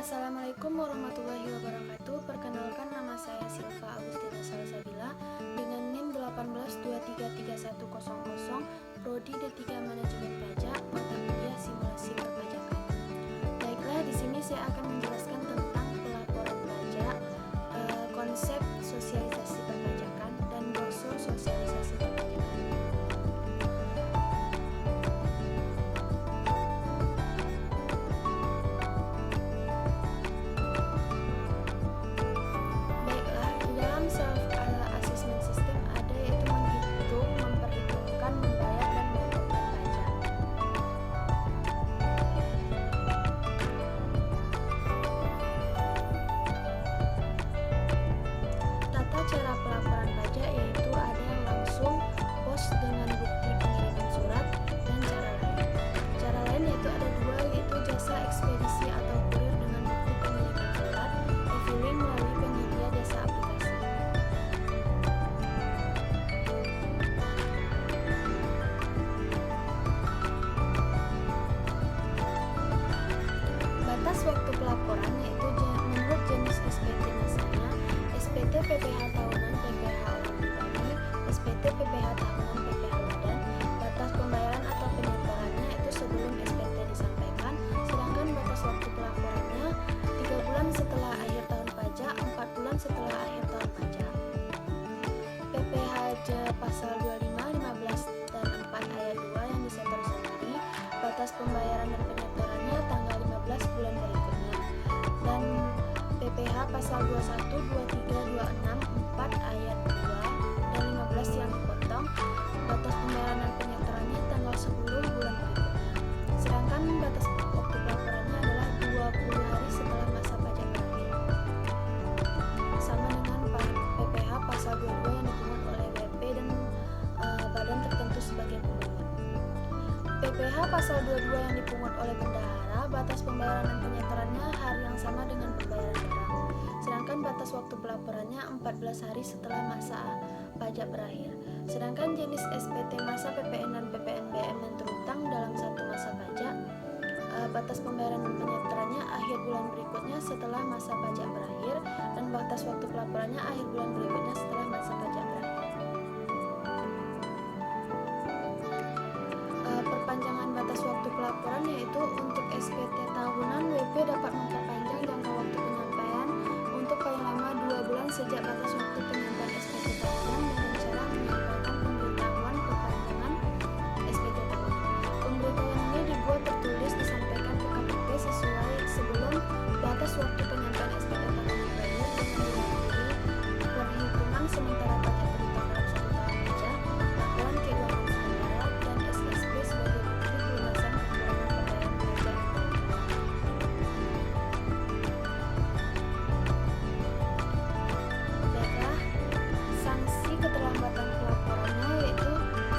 Assalamualaikum warahmatullahi wabarakatuh. Perkenalkan, nama saya Silva Agustina Salsabila dengan NIM 182333100, Prodi D3 Manajemen Pajak, mata kuliah Simulasi Perpajakan. Baiklah, di sini saya akan menjelaskan tentang pelaporan pajak, konsep sosialisasi perpajakan, dan brosur sosialisasi perpajakan. Baiklah, di dalam self-assessment system ada yaitu menghitung, memperhitungkan, membayar, dan melaporkan pajak. Tata cara pelaporan pajak yaitu ada yang langsung, pos dengan bukti pengiriman surat, dan cara lain. Cara lain yaitu ada dua, yaitu jasa ekspedisi atau kurir dengan bukti pengiriman surat, e-filing melalui penyedia jasa aplikasi. Batas waktu pelaporan yaitu menurut jenis SPT misalnya SPT PPh tahunan PPh orang pribadi, SPT PPh tahunan PPh badan. Batas pembayaran atau penyetorannya itu sebelum SPT disampaikan, sedangkan batas waktu pelaporannya 3 bulan setelah akhir tahun pajak, 4 bulan setelah akhir tahun pajak. PPh pasal 25, 15, dan 4 ayat 2 yang disetor sendiri, batas pembayaran dan penyetorannya tanggal 15 bulan berikutnya. Dan PPh pasal 21, 23, 26, 4 ayat 2 dan 15 yang dipotong, batas pembayaran dan penyetorannya tanggal 10 bulan berikutnya. Sedangkan batas waktu pelaporannya adalah 20 hari setelah masa pajak berakhir. Sama dengan PPh pasal 22 yang dipungut oleh WP dan badan tertentu sebagai pemungut. PPh pasal 22 yang dipungut oleh bendahara, batas pembayaran dan penyetorannya hari yang sama dengan pembayaran barang. Sedangkan batas waktu pelaporannya 14 hari setelah masa pajak berakhir. Sedangkan jenis SPT masa PPN dan PPNBM yang terutang dalam satu masa pajak, batas pembayaran dan penyetorannya akhir bulan berikutnya setelah masa pajak berakhir, dan batas waktu pelaporannya akhir bulan berikutnya setelah masa pajak berakhir. Perpanjangan batas waktu pelaporan yaitu untuk SPT tahunan, WP dapat memperpanjang jangka waktu penyampaian untuk paling lama 2 bulan sejak batas waktu penyampaian SPT tahunan dengan cara menyampaikan pemberitahuan perpanjangan SPT tahunan. Pemberitahuan ini dibuat tertulis, disampaikan ke KPP sesuai sebelum batas waktu penyampaian SPT tahunan berakhir, dengan dilakukan perhitungan sementara pajak terutang dalam 1 tahun pajak, laporan keuangan sementara, dan SSP sebagai bukti pelunasan kekurangan pembayaran pajak. Baiklah, sanksi keterlambatan pelaporannya yaitu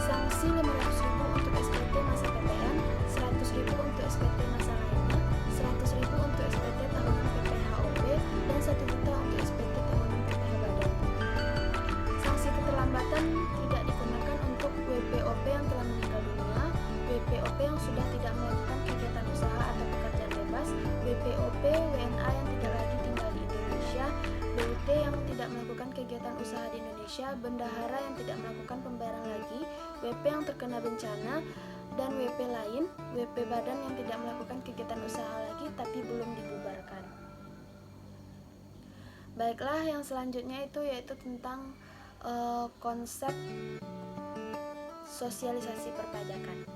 sanksi 500.000 untuk SPT masa PPN, 100.000 untuk SPT masa lainnya, 100.000 untuk SPT tahunan PPh-OP, dan 1 juta untuk SPT tahunan PPh badan. Sanksi keterlambatan tidak dikenakan untuk WPOP yang telah meninggal dunia, WPOP yang sudah tidak melakukan kegiatan usaha atau pekerjaan bebas, WPOP WNA yang tidak lagi tinggal di Indonesia, BUT yang tidak melakukan kegiatan usaha di Indonesia, bendahara yang tidak melakukan pembayaran lagi, WP yang terkena bencana, dan WP lain, WP badan yang tidak melakukan kegiatan usaha lagi tapi belum dibubarkan. Baiklah, yang selanjutnya itu yaitu tentang konsep sosialisasi perpajakan.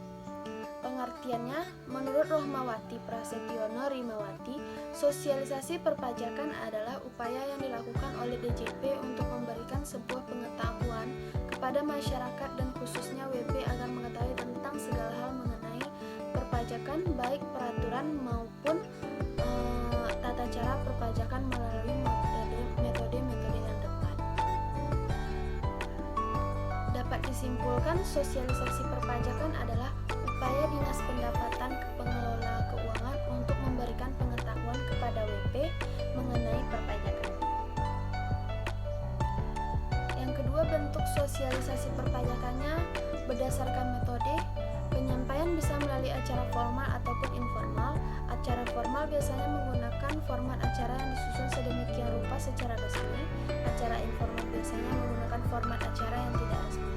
Pengertiannya, menurut Rohmawati Prasetyono Rimawati, sosialisasi perpajakan adalah upaya yang dilakukan oleh DJP untuk memberikan sebuah pengetahuan kepada masyarakat dan khususnya WP agar mengetahui tentang segala hal mengenai perpajakan, baik peraturan maupun tata cara perpajakan melalui metode-metode yang tepat. Dapat disimpulkan, sosialisasi perpajakan adalah upaya Dinas Pendapatan Pengelola Keuangan untuk memberikan pengetahuan kepada WP mengenai perpajakan. Yang kedua, bentuk sosialisasi perpajakannya berdasarkan metode. Penyampaian bisa melalui acara formal ataupun informal. Acara formal biasanya menggunakan menggunakan format acara yang disusun sedemikian rupa secara resmi. Acara informal biasanya menggunakan format acara yang tidak resmi.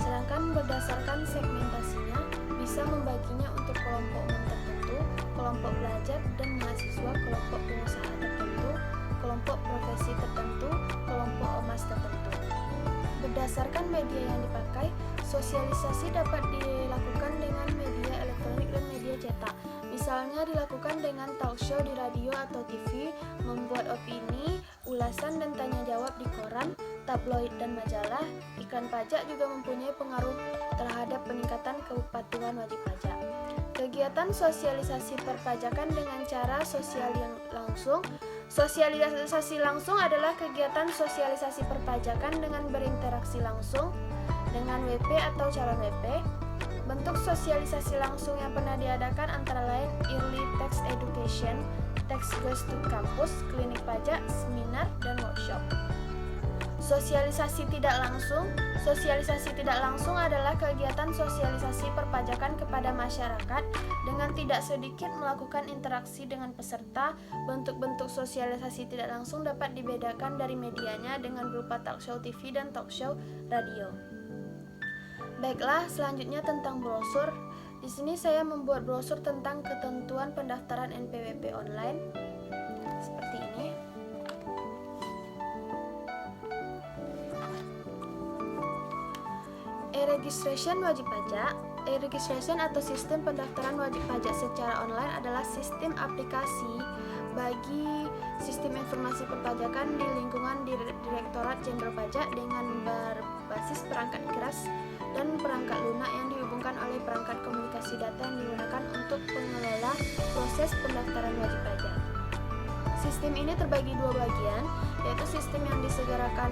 Sedangkan berdasarkan segmentasinya, bisa membaginya untuk kelompok umum tertentu, kelompok pelajar dan mahasiswa, kelompok pengusaha tertentu, kelompok profesi tertentu, kelompok ormas tertentu. Berdasarkan media yang dipakai, sosialisasi dapat dilakukan dengan media elektronik dan media cetak. Misalnya dilakukan dengan talk show di radio atau TV, membuat opini, ulasan dan tanya jawab di koran, tabloid dan majalah. Iklan pajak juga mempunyai pengaruh terhadap peningkatan kepatuhan wajib pajak. Kegiatan sosialisasi perpajakan dengan cara sosial yang langsung. Sosialisasi langsung adalah kegiatan sosialisasi perpajakan dengan berinteraksi langsung dengan WP atau calon WP. Bentuk sosialisasi langsung yang pernah diadakan antara lain early tax education, tax goes to campus, klinik pajak, seminar, dan workshop. Sosialisasi tidak langsung. Sosialisasi tidak langsung adalah kegiatan sosialisasi perpajakan kepada masyarakat dengan tidak sedikit melakukan interaksi dengan peserta. Bentuk-bentuk sosialisasi tidak langsung dapat dibedakan dari medianya dengan berupa talk show TV dan talk show radio. Baiklah, selanjutnya tentang brosur. Di sini saya membuat brosur tentang ketentuan pendaftaran NPWP online. Seperti ini. E-registration wajib pajak. E-registration atau sistem pendaftaran wajib pajak secara online adalah sistem aplikasi bagi sistem informasi perpajakan di lingkungan Direktorat Jenderal Pajak dengan berbasis perangkat keras dan perangkat lunak yang dihubungkan oleh perangkat komunikasi data yang digunakan untuk pengelola proses pendaftaran wajib pajak. Sistem ini terbagi dua bagian, yaitu sistem yang dipergunakan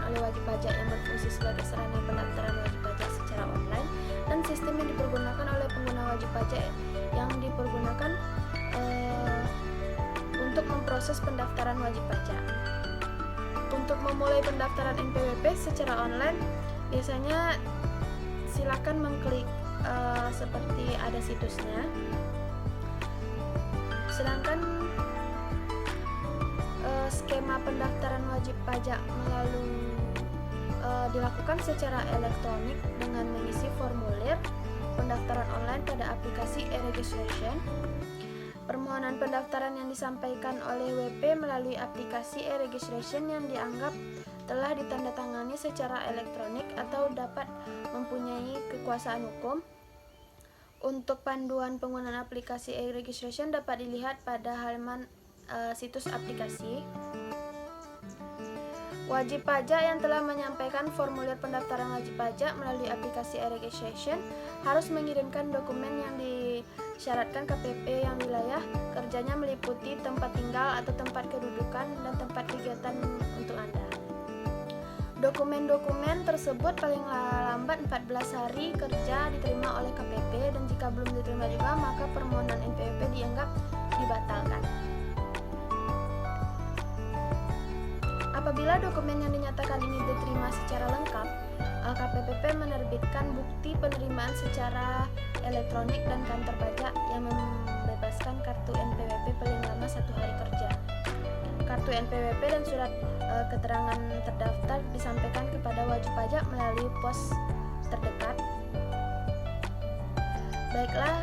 oleh wajib pajak yang berfungsi sebagai sarana pendaftaran wajib pajak secara online, dan sistem yang dipergunakan oleh pengguna wajib pajak yang dipergunakan untuk memproses pendaftaran wajib pajak. Untuk memulai pendaftaran NPWP secara online, biasanya silakan mengklik seperti ada situsnya. Sedangkan skema pendaftaran wajib pajak dilakukan secara elektronik dengan mengisi formulir pendaftaran online pada aplikasi e-registration. Permohonan pendaftaran yang disampaikan oleh WP melalui aplikasi e-registration yang dianggap telah ditandatangani secara elektronik atau dapat mempunyai kekuasaan hukum. Untuk panduan penggunaan aplikasi e-registration dapat dilihat pada halaman situs aplikasi. Wajib pajak yang telah menyampaikan formulir pendaftaran wajib pajak melalui aplikasi e-registration harus mengirimkan dokumen yang disyaratkan KPP yang wilayah kerjanya meliputi tempat tinggal atau tempat kedudukan dan tempat kegiatan untuk Anda. Dokumen-dokumen tersebut paling lambat 14 hari kerja diterima oleh KPP, dan jika belum diterima juga maka permohonan NPWP dianggap dibatalkan. Apabila dokumen yang dinyatakan ini diterima secara lengkap, KPPP menerbitkan bukti penerimaan secara elektronik dan kantor pajak yang membebaskan kartu NPWP paling lama 1 hari kerja. Kartu NPWP dan surat keterangan terdaftar disampaikan kepada wajib pajak melalui pos terdekat. Baiklah,